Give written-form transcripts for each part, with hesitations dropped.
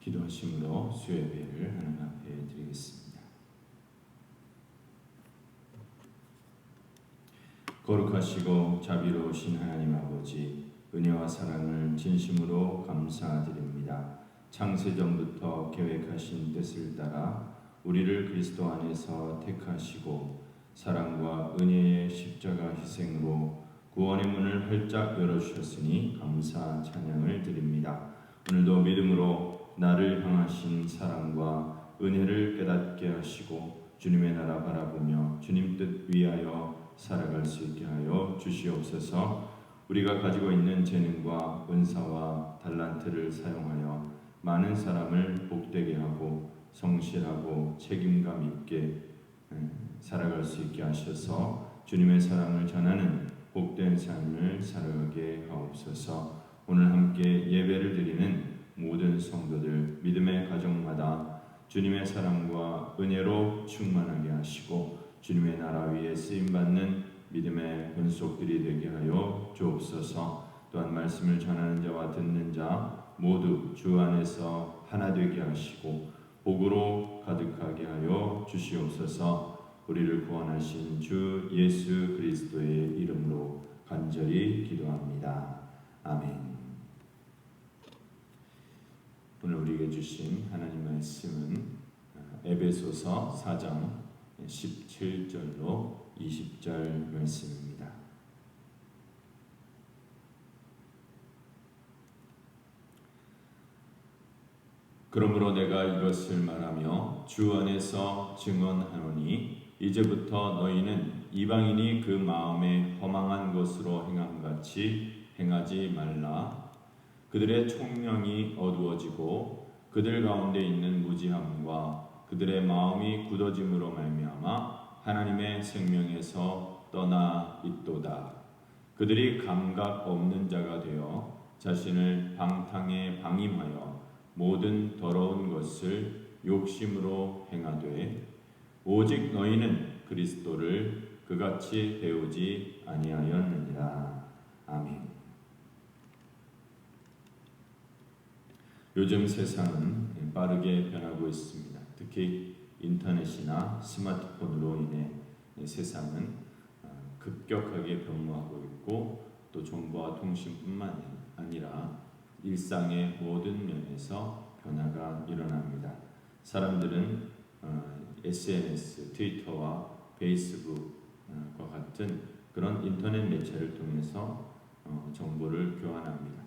기도하심으로 수요예배를 하나님 앞에 드리겠습니다. 거룩하시고 자비로우신 하나님 아버지, 은혜와 사랑을 진심으로 감사드립니다. 창세전부터 계획하신 뜻을 따라 우리를 그리스도 안에서 택하시고 사랑과 은혜의 십자가 희생으로 구원의 문을 활짝 열어주셨으니 감사 찬양을 드립니다. 오늘도 믿음으로 나를 향하신 사랑과 은혜를 깨닫게 하시고 주님의 나라 바라보며 주님 뜻 위하여 살아갈 수 있게 하여 주시옵소서. 우리가 가지고 있는 재능과 은사와 달란트를 사용하여 많은 사람을 복되게 하고 성실하고 책임감 있게 살아갈 수 있게 하셔서 주님의 사랑을 전하는 복된 삶을 살아가게 하옵소서. 오늘 함께 예배를 드리는 모든 성도들 믿음의 가정마다 주님의 사랑과 은혜로 충만하게 하시고 주님의 나라 위에 쓰임받는 믿음의 권속들이 되게 하여 주옵소서. 또한 말씀을 전하는 자와 듣는 자 모두 주 안에서 하나 되게 하시고 복으로 가득하게 하여 주시옵소서. 우리를 구원하신 주 예수 그리스도의 이름으로 간절히 기도합니다. 아멘. 오늘 우리에게 주신 하나님 말씀은 에베소서 4장 17절로 20절 말씀입니다. 그러므로 내가 이것을 말하며 주 안에서 증언하노니 이제부터 너희는 이방인이 그 마음에 허망한 것으로 행함같이 행하지 말라. 그들의 총명이 어두워지고 그들 가운데 있는 무지함과 그들의 마음이 굳어짐으로 말미암아 하나님의 생명에서 떠나 있도다. 그들이 감각 없는 자가 되어 자신을 방탕에 방임하여 모든 더러운 것을 욕심으로 행하되 오직 너희는 그리스도를 그같이 배우지 아니하였느니라. 아멘. 요즘 세상은 빠르게 변하고 있습니다. 특히 인터넷이나 스마트폰으로 인해 세상은 급격하게 변모하고 있고 또 정보와 통신뿐만 아니라 일상의 모든 면에서 변화가 일어납니다. 사람들은 SNS, 트위터와 페이스북과 같은 그런 인터넷 매체를 통해서 정보를 교환합니다.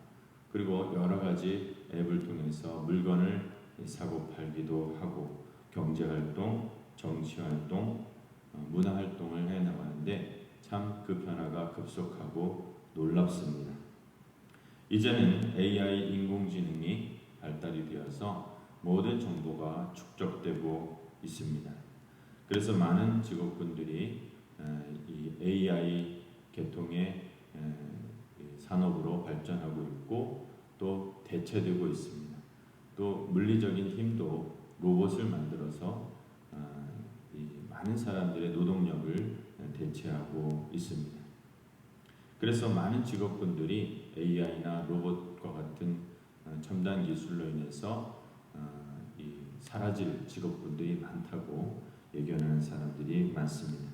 그리고 여러 가지 앱을 통해서 물건을 사고 팔기도 하고 경제활동, 정치활동, 문화활동을 해나가는데 참 그 변화가 급속하고 놀랍습니다. 이제는 AI 인공지능이 발달이 되어서 모든 정보가 축적되고 있습니다. 그래서 많은 직업군들이 이 AI 계통의 산업으로 발전하고 있고 또 대체되고 있습니다. 또 물리적인 힘도 로봇을 만들어서 이 많은 사람들의 노동력을 대체하고 있습니다. 그래서 많은 직업군들이 AI나 로봇과 같은 첨단 기술로 인해서 사라질 직업군들이 많다고 예견하는 사람들이 많습니다.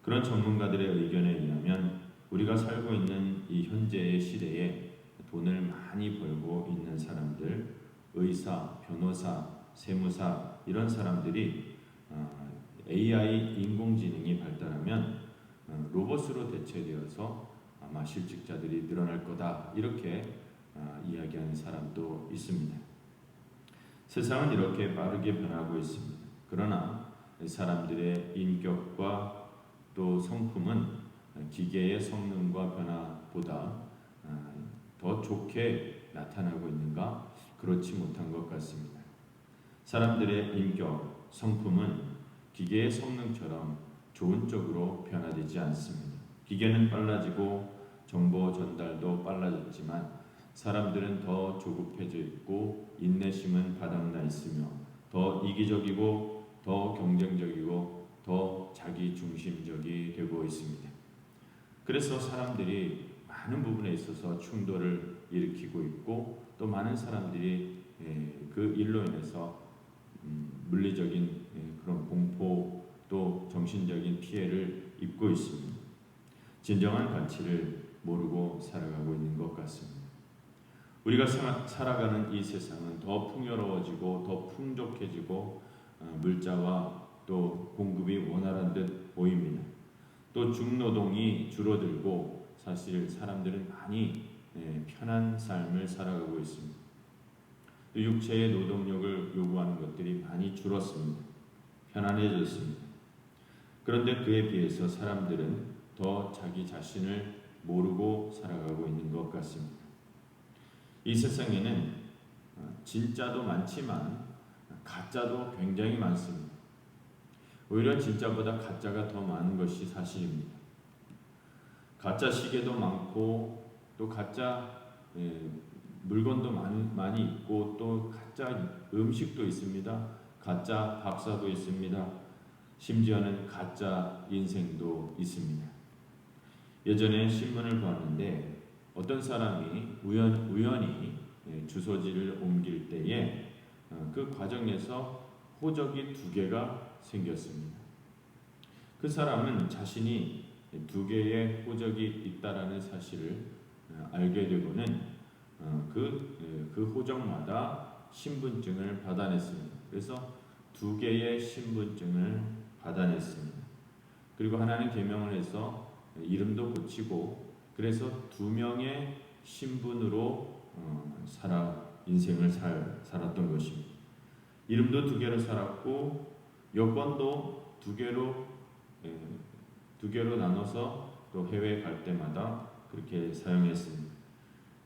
그런 전문가들의 의견에 의하면 우리가 살고 있는 이 현재의 시대에 돈을 많이 벌고 있는 사람들, 의사, 변호사, 세무사 이런 사람들이 AI 인공지능이 발달하면 로봇으로 대체되어서 아마 실직자들이 늘어날 거다 이렇게 이야기하는 사람도 있습니다. 세상은 이렇게 빠르게 변하고 있습니다. 그러나 사람들의 인격과 또 성품은 기계의 성능과 변화보다 더 좋게 나타나고 있는가? 그렇지 못한 것 같습니다. 사람들의 인격, 성품은 기계의 성능처럼 좋은 쪽으로 변화되지 않습니다. 기계는 빨라지고 정보 전달도 빨라졌지만 사람들은 더 조급해져 있고 인내심은 바닥나 있으며 더 이기적이고 더 경쟁적이고 더 자기중심적이 되고 있습니다. 그래서 사람들이 많은 부분에 있어서 충돌을 일으키고 있고 또 많은 사람들이 그 일로 인해서 물리적인 그런 공포 또 정신적인 피해를 입고 있습니다. 진정한 가치를 모르고 살아가고 있는 것 같습니다. 우리가 살아가는 이 세상은 더 풍요로워지고 더 풍족해지고 물자와 또 공급이 원활한 듯 보입니다. 또 중노동이 줄어들고 사실 사람들은 많이 편한 삶을 살아가고 있습니다. 또 육체의 노동력을 요구하는 것들이 많이 줄었습니다. 편안해졌습니다. 그런데 그에 비해서 사람들은 더 자기 자신을 모르고 살아가고 있는 것 같습니다. 이 세상에는 진짜도 많지만 가짜도 굉장히 많습니다. 오히려 진짜보다 가짜가 더 많은 것이 사실입니다. 가짜 시계도 많고 또 가짜 물건도 많이 있고 또 가짜 음식도 있습니다. 가짜 박사도 있습니다. 심지어는 가짜 인생도 있습니다. 예전에 신문을 보았는데 어떤 사람이 우연히 주소지를 옮길 때에 그 과정에서 호적이 2개가 생겼습니다. 그 사람은 자신이 2개의 호적이 있다라는 사실을 알게 되고는 그 호적마다 신분증을 받아냈습니다. 그래서 2개의 신분증을 받아냈습니다. 그리고 하나는 개명을 해서 이름도 고치고 그래서 2명의 신분으로 인생을 살았던 것입니다. 이름도 2개로 살았고 여권도 2개로 나눠서 또 해외에 갈 때마다 그렇게 사용했습니다.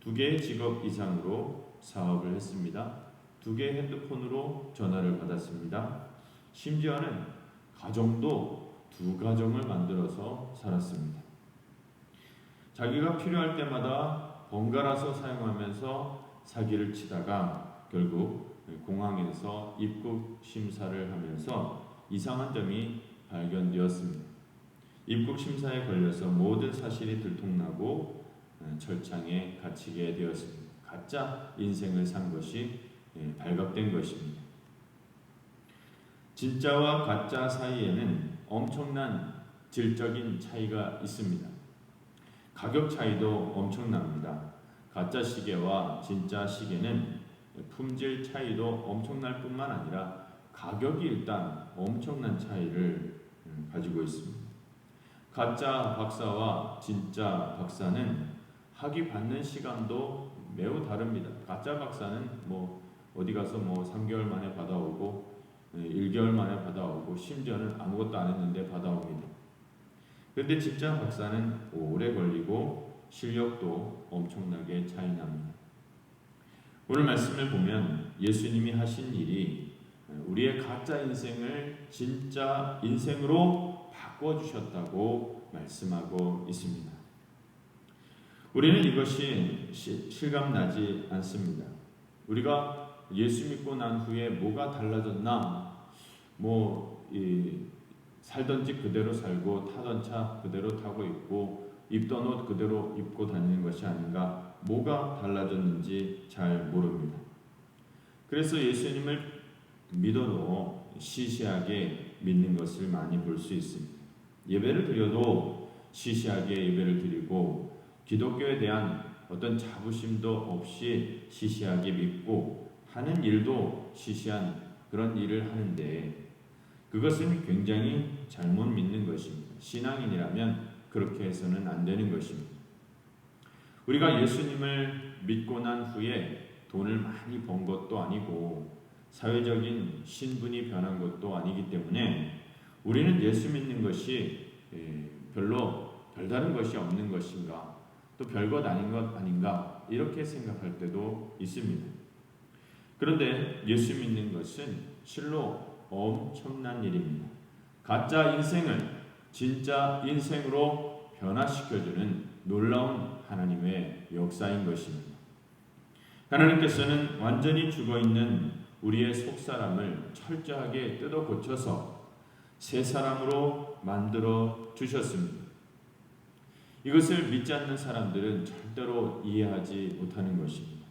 2개의 직업 이상으로 사업을 했습니다. 2개의 핸드폰으로 전화를 받았습니다. 심지어는 가정도 2가정을 만들어서 살았습니다. 자기가 필요할 때마다 번갈아서 사용하면서 사기를 치다가 결국 공항에서 입국 심사를 하면서 이상한 점이 발견되었습니다. 입국 심사에 걸려서 모든 사실이 들통나고 철창에 갇히게 되었습니다. 가짜 인생을 산 것이 발각된 것입니다. 진짜와 가짜 사이에는 엄청난 질적인 차이가 있습니다. 가격 차이도 엄청납니다. 가짜 시계와 진짜 시계는 품질 차이도 엄청날 뿐만 아니라 가격이 일단 엄청난 차이를 가지고 있습니다. 가짜 박사와 진짜 박사는 학위 받는 시간도 매우 다릅니다. 가짜 박사는 어디 가서 3개월 만에 받아오고 1개월 만에 받아오고 심지어는 아무것도 안 했는데 받아옵니다. 그런데 진짜 박사는 오래 걸리고 실력도 엄청나게 차이 납니다. 오늘 말씀을 보면 예수님이 하신 일이 우리의 가짜 인생을 진짜 인생으로 바꿔주셨다고 말씀하고 있습니다. 우리는 이것이 실감나지 않습니다. 우리가 예수 믿고 난 후에 뭐가 달라졌나? 살던 집 그대로 살고 타던 차 그대로 타고 있고 입던 옷 그대로 입고 다니는 것이 아닌가? 뭐가 달라졌는지 잘 모릅니다. 그래서 예수님을 믿어도 시시하게 믿는 것을 많이 볼 수 있습니다. 예배를 드려도 시시하게 예배를 드리고 기독교에 대한 어떤 자부심도 없이 시시하게 믿고 하는 일도 시시한 그런 일을 하는데 그것은 굉장히 잘못 믿는 것입니다. 신앙인이라면 그렇게 해서는 안 되는 것입니다. 우리가 예수님을 믿고 난 후에 돈을 많이 번 것도 아니고 사회적인 신분이 변한 것도 아니기 때문에 우리는 예수 믿는 것이 별로 별다른 것이 없는 것인가 또 별것 아닌 것 아닌가 이렇게 생각할 때도 있습니다. 그런데 예수 믿는 것은 실로 엄청난 일입니다. 가짜 인생을 진짜 인생으로 변화시켜주는 놀라운 하나님의 역사인 것입니다. 하나님께서는 완전히 죽어있는 우리의 속사람을 철저하게 뜯어 고쳐서 새 사람으로 만들어 주셨습니다. 이것을 믿지 않는 사람들은 절대로 이해하지 못하는 것입니다.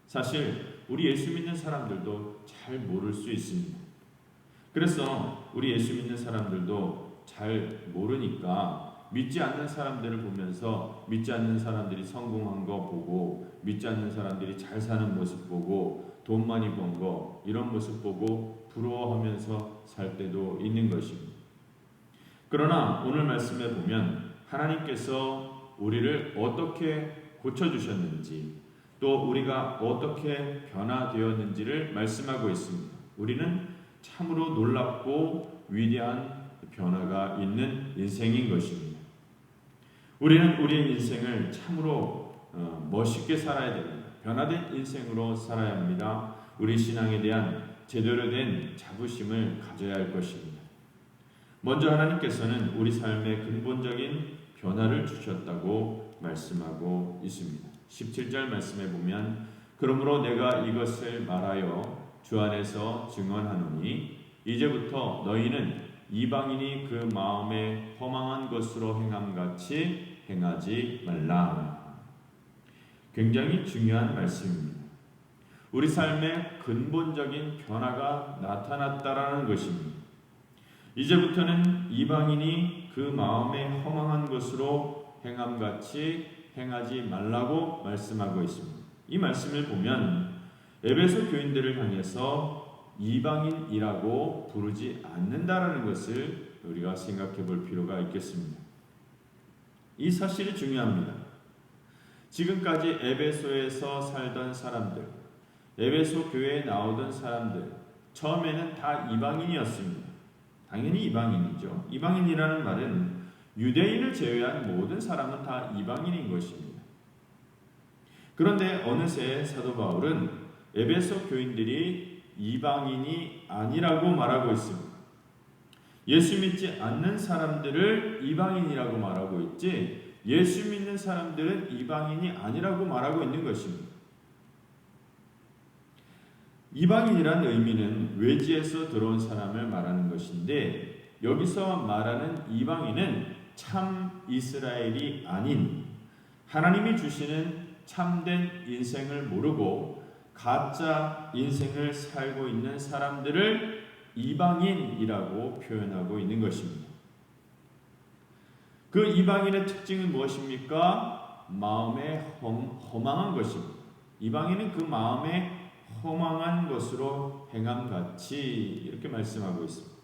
사실 우리 예수 믿는 사람들도 잘 모를 수 있습니다. 그래서 우리 예수 믿는 사람들도 잘 모르니까 믿지 않는 사람들을 보면서 믿지 않는 사람들이 성공한 거 보고 믿지 않는 사람들이 잘 사는 모습 보고 돈 많이 번 거 이런 모습 보고 부러워하면서 살 때도 있는 것입니다. 그러나 오늘 말씀에 보면 하나님께서 우리를 어떻게 고쳐주셨는지 또 우리가 어떻게 변화되었는지를 말씀하고 있습니다. 우리는 참으로 놀랍고 위대한 변화가 있는 인생인 것입니다. 우리는 우리의 인생을 참으로 멋있게 살아야 됩니다. 변화된 인생으로 살아야 합니다. 우리 신앙에 대한 제대로 된 자부심을 가져야 할 것입니다. 먼저 하나님께서는 우리 삶의 근본적인 변화를 주셨다고 말씀하고 있습니다. 17절 말씀에 보면 그러므로 내가 이것을 말하여 주 안에서 증언하노니 이제부터 너희는 이방인이 그 마음에 허망한 것으로 행함같이 행하지 말라. 굉장히 중요한 말씀입니다. 우리 삶의 근본적인 변화가 나타났다라는 것입니다. 이제부터는 이방인이 그 마음에 허망한 것으로 행함같이 행하지 말라고 말씀하고 있습니다. 이 말씀을 보면 에베소 교인들을 향해서 이방인이라고 부르지 않는다라는 것을 우리가 생각해 볼 필요가 있겠습니다. 이 사실이 중요합니다. 지금까지 에베소에서 살던 사람들, 에베소 교회에 나오던 사람들, 처음에는 다 이방인이었습니다. 당연히 이방인이죠. 이방인이라는 말은 유대인을 제외한 모든 사람은 다 이방인인 것입니다. 그런데 어느새 사도 바울은 에베소 교인들이 이방인이 아니라고 말하고 있습니다. 예수 믿지 않는 사람들을 이방인이라고 말하고 있지 예수 믿는 사람들은 이방인이 아니라고 말하고 있는 것입니다. 이방인이란 의미는 외지에서 들어온 사람을 말하는 것인데 여기서 말하는 이방인은 참 이스라엘이 아닌 하나님이 주시는 참된 인생을 모르고 가짜 인생을 살고 있는 사람들을 이방인이라고 표현하고 있는 것입니다. 그 이방인의 특징은 무엇입니까? 마음에 허망한 것입니다. 이방인은 그 마음에 허망한 것으로 행함같이 이렇게 말씀하고 있습니다.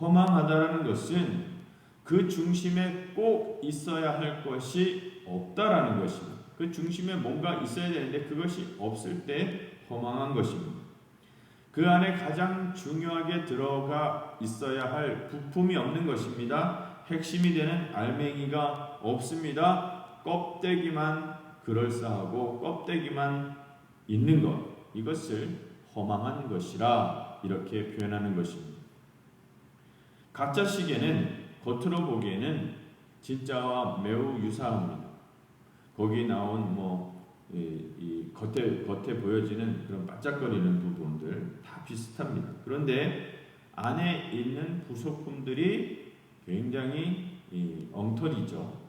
허망하다라는 것은 그 중심에 꼭 있어야 할 것이 없다라는 것입니다. 그 중심에 뭔가 있어야 되는데 그것이 없을 때 허망한 것입니다. 그 안에 가장 중요하게 들어가 있어야 할 부품이 없는 것입니다. 핵심이 되는 알맹이가 없습니다. 껍데기만 그럴싸하고 껍데기만 있는 것. 이것을 허망한 것이라 이렇게 표현하는 것입니다. 가짜 시계는 겉으로 보기에는 진짜와 매우 유사합니다. 거기 나온 이 겉에 보여지는 그런 반짝거리는 부분들 다 비슷합니다. 그런데 안에 있는 부속품들이 굉장히 엉터리죠.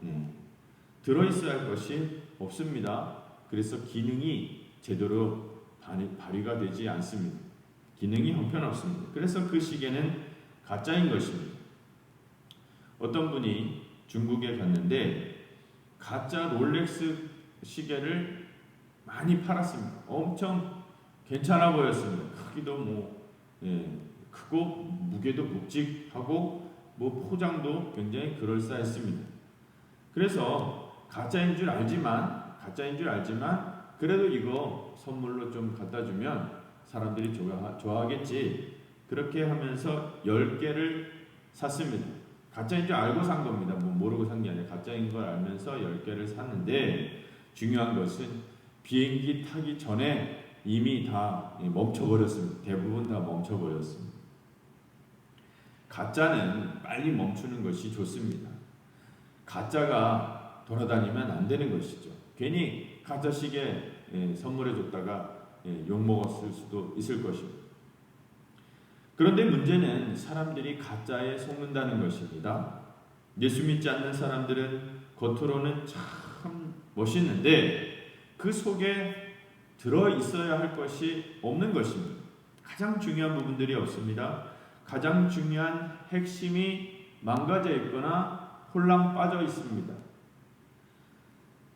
들어있어야 할 것이 없습니다. 그래서 기능이 제대로 발휘가 되지 않습니다. 기능이 형편없습니다. 그래서 그 시계는 가짜인 것입니다. 어떤 분이 중국에 갔는데 가짜 롤렉스 시계를 많이 팔았습니다. 엄청 괜찮아 보였습니다. 크기도 크고 무게도 묵직하고 포장도 굉장히 그럴싸했습니다. 그래서 가짜인 줄 알지만 그래도 이거 선물로 좀 갖다 주면 사람들이 좋아하겠지. 그렇게 하면서 10개를 샀습니다. 가짜인 줄 알고 산 겁니다. 모르고 산 게 아니라 가짜인 걸 알면서 10개를 샀는데 중요한 것은 비행기 타기 전에 이미 다 멈춰버렸습니다. 대부분 다 멈춰버렸습니다. 가짜는 빨리 멈추는 것이 좋습니다. 가짜가 돌아다니면 안 되는 것이죠. 괜히 가짜 시계 선물해 줬다가 욕먹었을 수도 있을 것입니다. 그런데 문제는 사람들이 가짜에 속는다는 것입니다. 예수 믿지 않는 사람들은 겉으로는 참 멋있는데 그 속에 들어 있어야 할 것이 없는 것입니다. 가장 중요한 부분들이 없습니다. 가장 중요한 핵심이 망가져 있거나 홀랑 빠져 있습니다.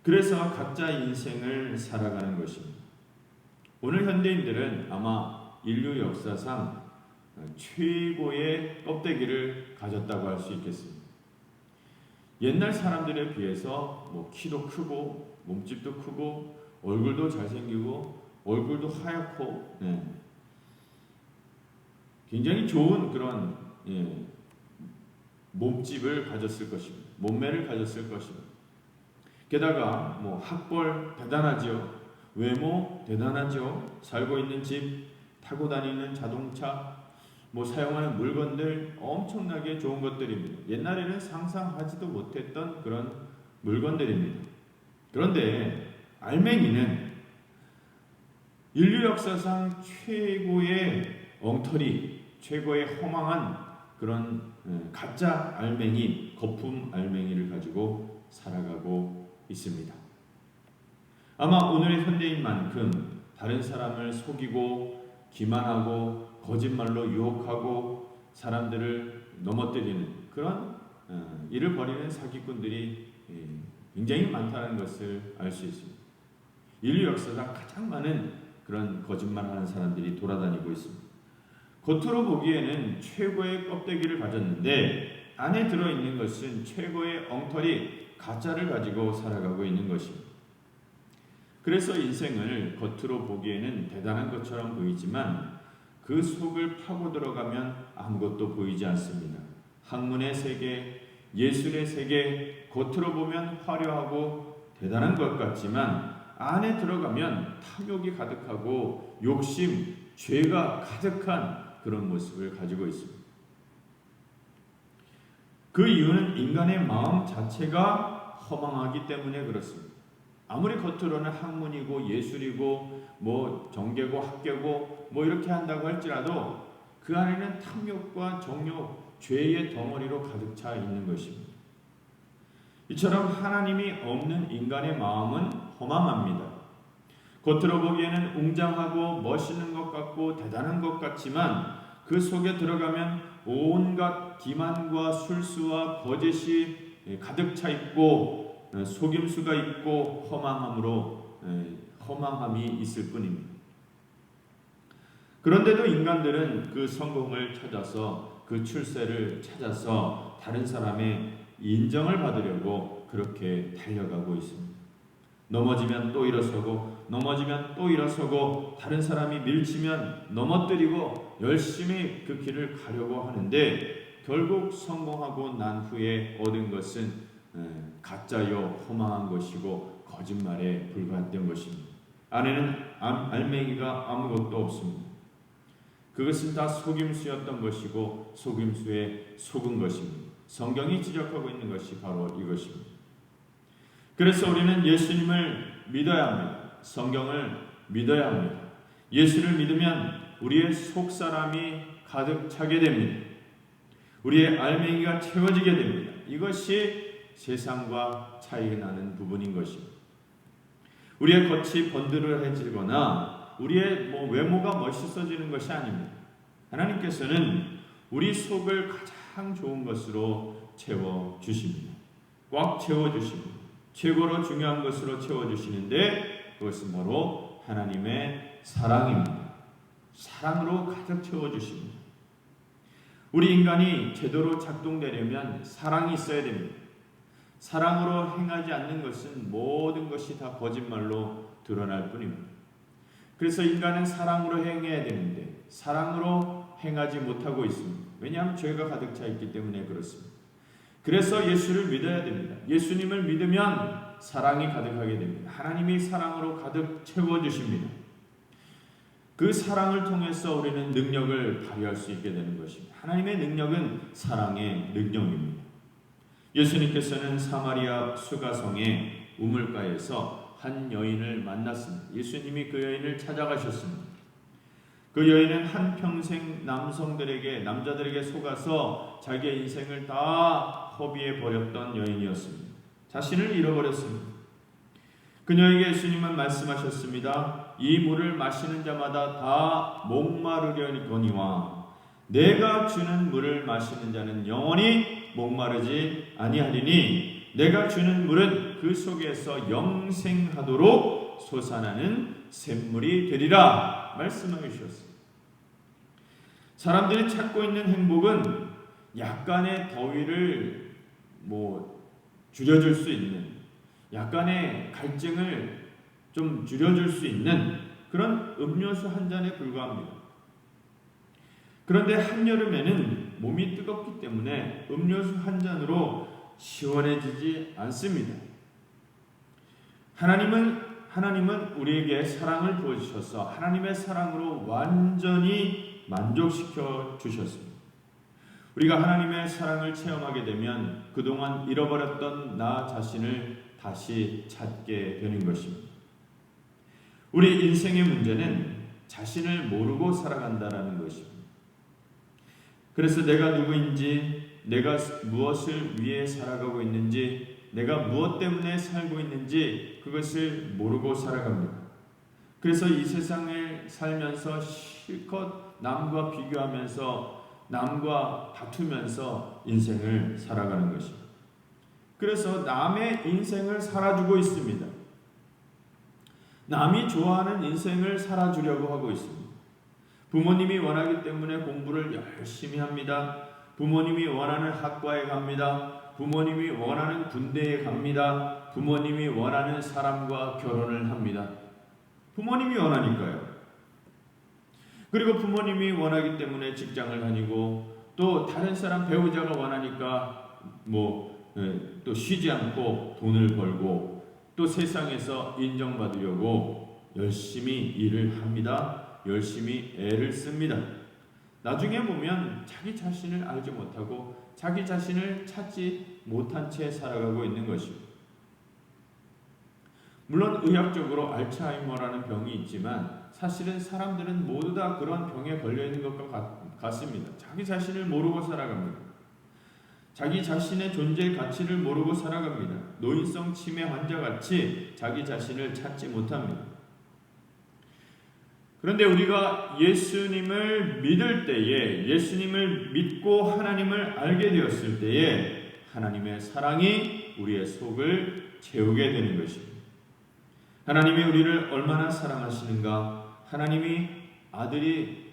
그래서 각자 인생을 살아가는 것입니다. 오늘 현대인들은 아마 인류 역사상 최고의 껍데기를 가졌다고 할 수 있겠습니다. 옛날 사람들에 비해서 키도 크고 몸집도 크고 얼굴도 잘생기고 얼굴도 하얗고 굉장히 좋은 그런 몸집을 가졌을 것입니다. 몸매를 가졌을 것입니다. 게다가 학벌 대단하지요. 외모 대단하죠. 살고 있는 집, 타고 다니는 자동차, 사용하는 물건들 엄청나게 좋은 것들입니다. 옛날에는 상상하지도 못했던 그런 물건들입니다. 그런데 알맹이는 인류 역사상 최고의 엉터리, 최고의 허망한 그런 가짜 알맹이, 거품 알맹이를 가지고 살아가고 있습니다. 아마 오늘의 현대인만큼 다른 사람을 속이고 기만하고 거짓말로 유혹하고 사람들을 넘어뜨리는 그런 일을 벌이는 사기꾼들이 굉장히 많다는 것을 알 수 있습니다. 인류 역사상 가장 많은 그런 거짓말하는 사람들이 돌아다니고 있습니다. 겉으로 보기에는 최고의 껍데기를 가졌는데 안에 들어있는 것은 최고의 엉터리, 가짜를 가지고 살아가고 있는 것입니다. 그래서 인생을 겉으로 보기에는 대단한 것처럼 보이지만 그 속을 파고 들어가면 아무것도 보이지 않습니다. 학문의 세계, 예술의 세계, 겉으로 보면 화려하고 대단한 것 같지만 안에 들어가면 탐욕이 가득하고 욕심, 죄가 가득한 그런 모습을 가지고 있습니다. 그 이유는 인간의 마음 자체가 허망하기 때문에 그렇습니다. 아무리 겉으로는 학문이고 예술이고 정계고 학계고 이렇게 한다고 할지라도 그 안에는 탐욕과 정욕, 죄의 덩어리로 가득 차 있는 것입니다. 이처럼 하나님이 없는 인간의 마음은 허망합니다. 겉으로 보기에는 웅장하고 멋있는 것 같고 대단한 것 같지만 그 속에 들어가면 온갖 기만과 술수와 거짓이 가득 차 있고 속임수가 있고 허망함이 있을 뿐입니다. 그런데도 인간들은 그 성공을 찾아서 그 출세를 찾아서 다른 사람의 인정을 받으려고 그렇게 달려가고 있습니다. 넘어지면 또 일어서고 넘어지면 또 일어서고 다른 사람이 밀치면 넘어뜨리고 열심히 그 길을 가려고 하는데 결국 성공하고 난 후에 얻은 것은 가짜요 허망한 것이고 거짓말에 불과했던 것입니다. 안에는 알맹이가 아무것도 없습니다. 그것은 다 속임수였던 것이고 속임수에 속은 것입니다. 성경이 지적하고 있는 것이 바로 이것입니다. 그래서 우리는 예수님을 믿어야 합니다. 성경을 믿어야 합니다. 예수를 믿으면 우리의 속사람이 가득 차게 됩니다. 우리의 알맹이가 채워지게 됩니다. 이것이 세상과 차이가 나는 부분인 것입니다. 우리의 겉이 번드러해지거나 우리의 외모가 멋있어지는 것이 아닙니다. 하나님께서는 우리 속을 가장 좋은 것으로 채워주십니다. 꽉 채워주십니다. 최고로 중요한 것으로 채워주시는데 그것은 바로 하나님의 사랑입니다. 사랑으로 가득 채워주십니다. 우리 인간이 제대로 작동되려면 사랑이 있어야 됩니다. 사랑으로 행하지 않는 것은 모든 것이 다 거짓말로 드러날 뿐입니다. 그래서 인간은 사랑으로 행해야 되는데 사랑으로 행하지 못하고 있습니다. 왜냐하면 죄가 가득 차 있기 때문에 그렇습니다. 그래서 예수를 믿어야 됩니다. 예수님을 믿으면 사랑이 가득하게 됩니다. 하나님이 사랑으로 가득 채워주십니다. 그 사랑을 통해서 우리는 능력을 발휘할 수 있게 되는 것입니다. 하나님의 능력은 사랑의 능력입니다. 예수님께서는 사마리아 수가성의 우물가에서 한 여인을 만났습니다. 예수님이 그 여인을 찾아가셨습니다. 그 여인은 한평생 남자들에게 속아서 자기의 인생을 다 허비해 버렸던 여인이었습니다. 자신을 잃어버렸습니다. 그녀에게 예수님은 말씀하셨습니다. 이 물을 마시는 자마다 다 목마르려니거니와 내가 주는 물을 마시는 자는 영원히 목마르지 아니하리니 내가 주는 물은 그 속에서 영생하도록 솟아나는 샘물이 되리라 말씀하여 주셨습니다. 사람들이 찾고 있는 행복은 약간의 더위를 줄여줄 수 있는, 약간의 갈증을 좀 줄여줄 수 있는 그런 음료수 한 잔에 불과합니다. 그런데 한여름에는 몸이 뜨겁기 때문에 음료수 한 잔으로 시원해지지 않습니다. 하나님은 우리에게 사랑을 부어주셔서 하나님의 사랑으로 완전히 만족시켜 주셨습니다. 우리가 하나님의 사랑을 체험하게 되면 그동안 잃어버렸던 나 자신을 다시 찾게 되는 것입니다. 우리 인생의 문제는 자신을 모르고 살아간다라는 것입니다. 그래서 내가 누구인지, 내가 무엇을 위해 살아가고 있는지, 내가 무엇 때문에 살고 있는지 그것을 모르고 살아갑니다. 그래서 이 세상을 살면서 실컷 남과 비교하면서 남과 다투면서 인생을 살아가는 것입니다. 그래서 남의 인생을 살아주고 있습니다. 남이 좋아하는 인생을 살아주려고 하고 있습니다. 부모님이 원하기 때문에 공부를 열심히 합니다. 부모님이 원하는 학과에 갑니다. 부모님이 원하는 군대에 갑니다. 부모님이 원하는 사람과 결혼을 합니다. 부모님이 원하니까요. 그리고 부모님이 원하기 때문에 직장을 다니고 또 다른 사람 배우자가 원하니까 또 쉬지 않고 돈을 벌고 또 세상에서 인정받으려고 열심히 일을 합니다. 열심히 애를 씁니다. 나중에 보면 자기 자신을 알지 못하고 자기 자신을 찾지 못한 채 살아가고 있는 것입니다. 물론 의학적으로 알츠하이머라는 병이 있지만 사실은 사람들은 모두 다 그런 병에 걸려 있는 것과 같습니다. 자기 자신을 모르고 살아갑니다. 자기 자신의 존재의 가치를 모르고 살아갑니다. 노인성 치매 환자같이 자기 자신을 찾지 못합니다. 그런데 우리가 예수님을 믿을 때에, 예수님을 믿고 하나님을 알게 되었을 때에 하나님의 사랑이 우리의 속을 채우게 되는 것입니다. 하나님이 우리를 얼마나 사랑하시는가, 하나님의 아들이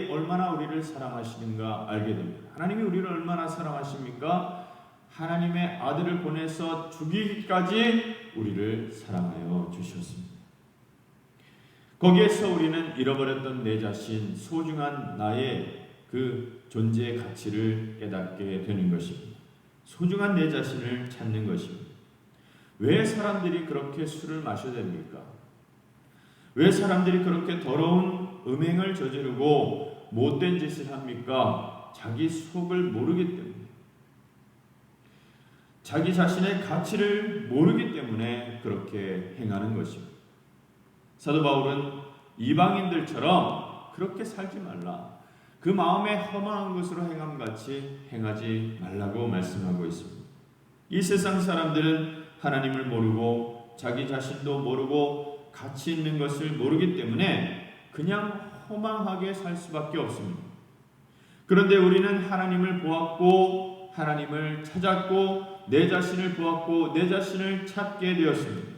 얼마나 우리를 사랑하시는가 알게 됩니다. 하나님이 우리를 얼마나 사랑하십니까? 하나님의 아들을 보내서 죽이기까지 우리를 사랑하여 주셨습니다. 거기에서 우리는 잃어버렸던 내 자신, 소중한 나의 그 존재의 가치를 깨닫게 되는 것입니다. 소중한 내 자신을 찾는 것입니다. 왜 사람들이 그렇게 술을 마셔야 됩니까? 왜 사람들이 그렇게 더러운 음행을 저지르고 못된 짓을 합니까? 자기 속을 모르기 때문에, 자기 자신의 가치를 모르기 때문에 그렇게 행하는 것입니다. 사도 바울은 이방인들처럼 그렇게 살지 말라, 그 마음에 허망한 것으로 행함같이 행하지 말라고 말씀하고 있습니다. 이 세상 사람들은 하나님을 모르고 자기 자신도 모르고 가치 있는 것을 모르기 때문에 그냥 허망하게 살 수밖에 없습니다. 그런데 우리는 하나님을 보았고 하나님을 찾았고 내 자신을 보았고 내 자신을 찾게 되었습니다.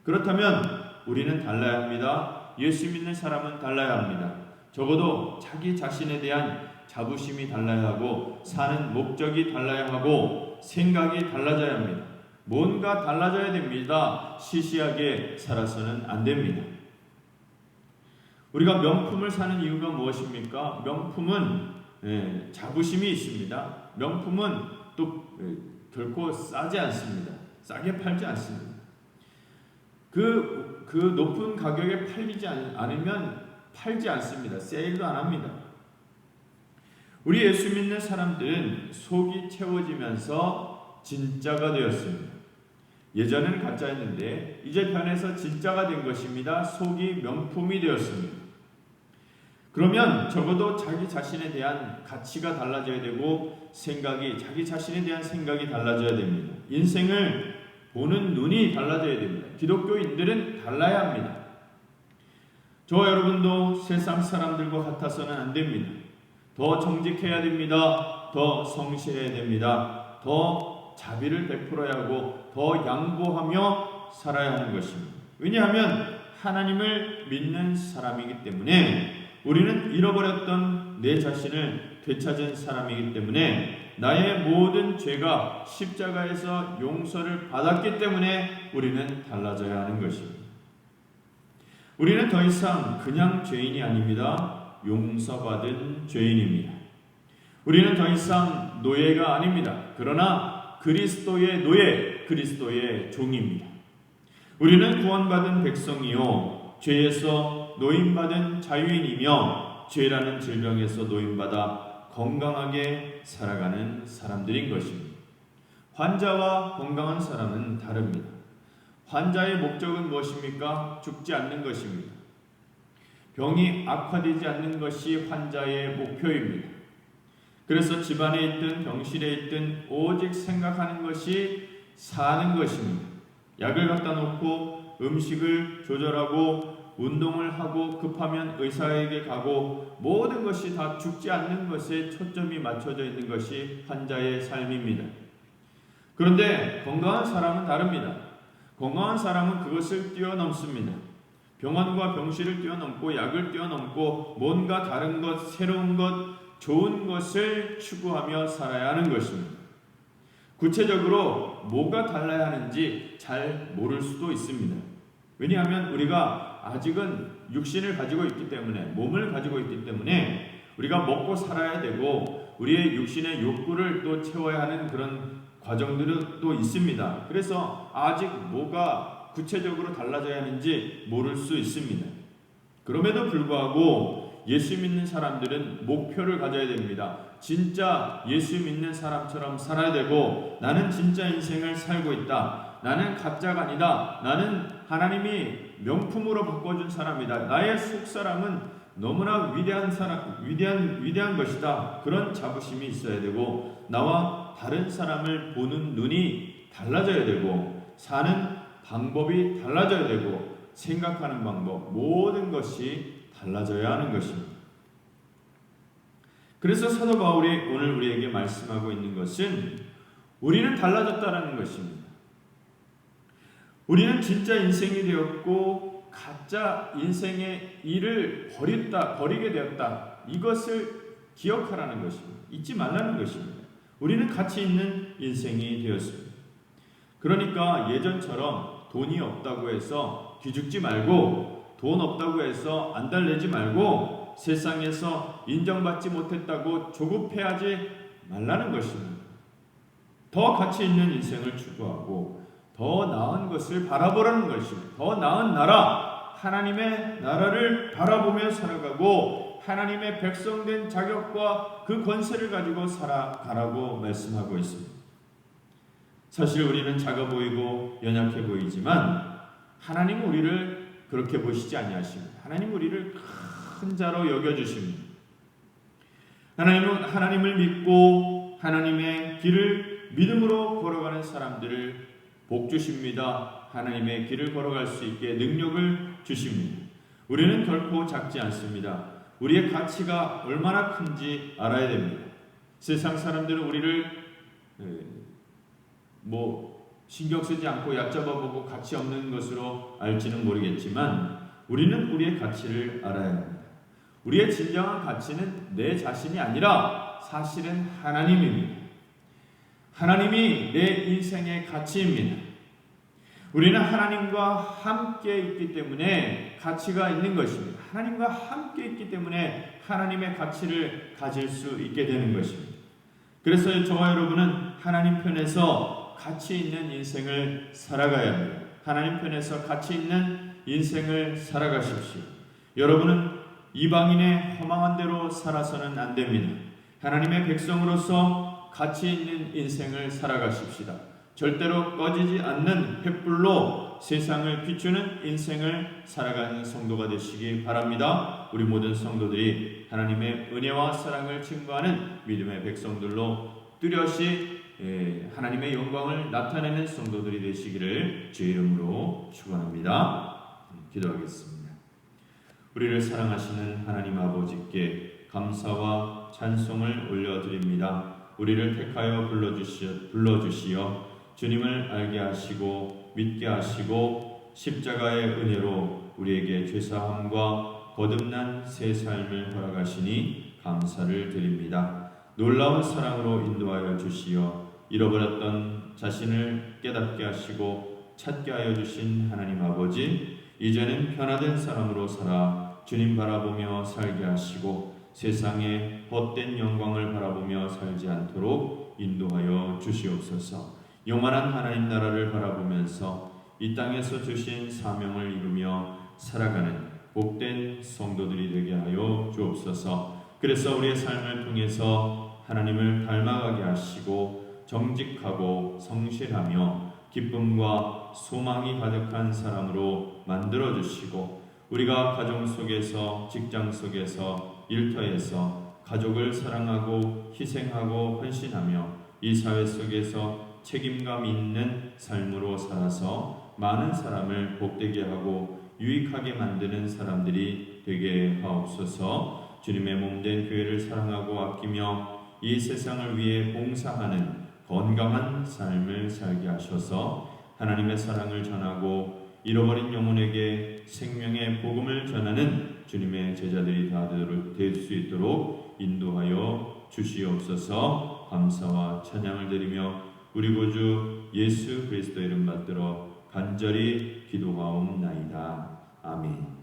그렇다면 우리는 달라야 합니다. 예수 믿는 사람은 달라야 합니다. 적어도 자기 자신에 대한 자부심이 달라야 하고 사는 목적이 달라야 하고 생각이 달라져야 합니다. 뭔가 달라져야 됩니다. 시시하게 살아서는 안 됩니다. 우리가 명품을 사는 이유가 무엇입니까? 명품은 자부심이 있습니다. 명품은 또 결코 싸지 않습니다. 싸게 팔지 않습니다. 그 높은 가격에 팔리지 않으면 팔지 않습니다. 세일도 안 합니다. 우리 예수 믿는 사람들은 속이 채워지면서 진짜가 되었습니다. 예전에는 가짜였는데 이제 변해서 진짜가 된 것입니다. 속이 명품이 되었습니다. 그러면 적어도 자기 자신에 대한 가치가 달라져야 되고 자기 자신에 대한 생각이 달라져야 됩니다. 인생을 보는 눈이 달라져야 됩니다. 기독교인들은 달라야 합니다. 저와 여러분도 세상 사람들과 같아서는 안 됩니다. 더 정직해야 됩니다. 더 성실해야 됩니다. 더 자비를 베풀어야 하고 더 양보하며 살아야 하는 것입니다. 왜냐하면 하나님을 믿는 사람이기 때문에, 우리는 잃어버렸던 내 자신을 되찾은 사람이기 때문에, 나의 모든 죄가 십자가에서 용서를 받았기 때문에 우리는 달라져야 하는 것입니다. 우리는 더 이상 그냥 죄인이 아닙니다. 용서받은 죄인입니다. 우리는 더 이상 노예가 아닙니다. 그러나 그리스도의 노예, 그리스도의 종입니다. 우리는 구원받은 백성이요, 죄에서 노임받은 자유인이며 죄라는 질병에서 노임받아 건강하게 살아가는 사람들인 것입니다. 환자와 건강한 사람은 다릅니다. 환자의 목적은 무엇입니까? 죽지 않는 것입니다. 병이 악화되지 않는 것이 환자의 목표입니다. 그래서 집안에 있든 병실에 있든 오직 생각하는 것이 사는 것입니다. 약을 갖다 놓고 음식을 조절하고 운동을 하고 급하면 의사에게 가고 모든 것이 다 죽지 않는 것에 초점이 맞춰져 있는 것이 환자의 삶입니다. 그런데 건강한 사람은 다릅니다. 건강한 사람은 그것을 뛰어넘습니다. 병원과 병실을 뛰어넘고 약을 뛰어넘고 뭔가 다른 것, 새로운 것, 좋은 것을 추구하며 살아야 하는 것입니다. 구체적으로 뭐가 달라야 하는지 잘 모를 수도 있습니다. 왜냐하면 우리가 아직은 육신을 가지고 있기 때문에, 몸을 가지고 있기 때문에 우리가 먹고 살아야 되고 우리의 육신의 욕구를 또 채워야 하는 그런 과정들은 또 있습니다. 그래서 아직 뭐가 구체적으로 달라져야 하는지 모를 수 있습니다. 그럼에도 불구하고 예수 믿는 사람들은 목표를 가져야 됩니다. 진짜 예수 믿는 사람처럼 살아야 되고, 나는 진짜 인생을 살고 있다. 나는 가짜가 아니다. 나는 하나님이 명품으로 바꿔준 사람이다. 나의 속사람은 너무나 위대한 사람, 위대한 것이다. 그런 자부심이 있어야 되고, 나와 다른 사람을 보는 눈이 달라져야 되고, 사는 방법이 달라져야 되고, 생각하는 방법, 모든 것이 달라져야 하는 것입니다. 그래서 사도 바울이 오늘 우리에게 말씀하고 있는 것은 우리는 달라졌다라는 것입니다. 우리는 진짜 인생이 되었고 가짜 인생의 일을 버리게 되었다. 이것을 기억하라는 것입니다. 잊지 말라는 것입니다. 우리는 가치 있는 인생이 되었습니다. 그러니까 예전처럼 돈이 없다고 해서 기죽지 말고, 돈 없다고 해서 안달내지 말고, 세상에서 인정받지 못했다고 조급해하지 말라는 것입니다. 더 가치 있는 인생을 추구하고 더 나은 것을 바라보라는 것입니다. 더 나은 나라, 하나님의 나라를 바라보며 살아가고 하나님의 백성된 자격과 그 권세를 가지고 살아가라고 말씀하고 있습니다. 사실 우리는 작아 보이고 연약해 보이지만 하나님은 우리를 그렇게 보시지 아니하십니다. 하나님은 우리를 큰 자로 여겨주십니다. 하나님은 하나님을 믿고 하나님의 길을 믿음으로 걸어가는 사람들을 복 주십니다. 하나님의 길을 걸어갈 수 있게 능력을 주십니다. 우리는 결코 작지 않습니다. 우리의 가치가 얼마나 큰지 알아야 됩니다. 세상 사람들은 우리를 신경 쓰지 않고 얕잡아보고 가치 없는 것으로 알지는 모르겠지만 우리는 우리의 가치를 알아야 합니다. 우리의 진정한 가치는 내 자신이 아니라 사실은 하나님입니다. 하나님이 내 인생의 가치입니다. 우리는 하나님과 함께 있기 때문에 가치가 있는 것입니다. 하나님과 함께 있기 때문에 하나님의 가치를 가질 수 있게 되는 것입니다. 그래서 저와 여러분은 하나님 편에서 가치 있는 인생을 살아가야 합니다. 하나님 편에서 가치 있는 인생을 살아가십시오. 여러분은 이방인의 허망한 대로 살아서는 안 됩니다. 하나님의 백성으로서 가치 있는 인생을 살아가십시다. 절대로 꺼지지 않는 횃불로 세상을 비추는 인생을 살아가는 성도가 되시기 바랍니다. 우리 모든 성도들이 하나님의 은혜와 사랑을 증거하는 믿음의 백성들로 뚜렷이 하나님의 영광을 나타내는 성도들이 되시기를 주의 이름으로 축원합니다. 기도하겠습니다. 우리를 사랑하시는 하나님 아버지께 감사와 찬송을 올려드립니다. 우리를 택하여 불러주시어 주님을 알게 하시고 믿게 하시고 십자가의 은혜로 우리에게 죄사함과 거듭난 새 삶을 허락하시니 감사를 드립니다. 놀라운 사랑으로 인도하여 주시어 잃어버렸던 자신을 깨닫게 하시고 찾게 하여 주신 하나님 아버지, 이제는 변화된 사람으로 살아 주님 바라보며 살게 하시고 세상의 헛된 영광을 바라보며 살지 않도록 인도하여 주시옵소서. 영원한 하나님 나라를 바라보면서 이 땅에서 주신 사명을 이루며 살아가는 복된 성도들이 되게 하여 주옵소서. 그래서 우리의 삶을 통해서 하나님을 닮아가게 하시고 정직하고 성실하며 기쁨과 소망이 가득한 사람으로 만들어주시고, 우리가 가정 속에서, 직장 속에서, 일터에서 가족을 사랑하고 희생하고 헌신하며 이 사회 속에서 책임감 있는 삶으로 살아서 많은 사람을 복되게 하고 유익하게 만드는 사람들이 되게 하옵소서. 주님의 몸된 교회를 사랑하고 아끼며 이 세상을 위해 봉사하는 건강한 삶을 살게 하셔서 하나님의 사랑을 전하고 잃어버린 영혼에게 생명의 복음을 전하는 주님의 제자들이 다 될 수 있도록 인도하여 주시옵소서. 감사와 찬양을 드리며 우리 구주 예수 그리스도 이름 받들어 간절히 기도하옵나이다. 아멘.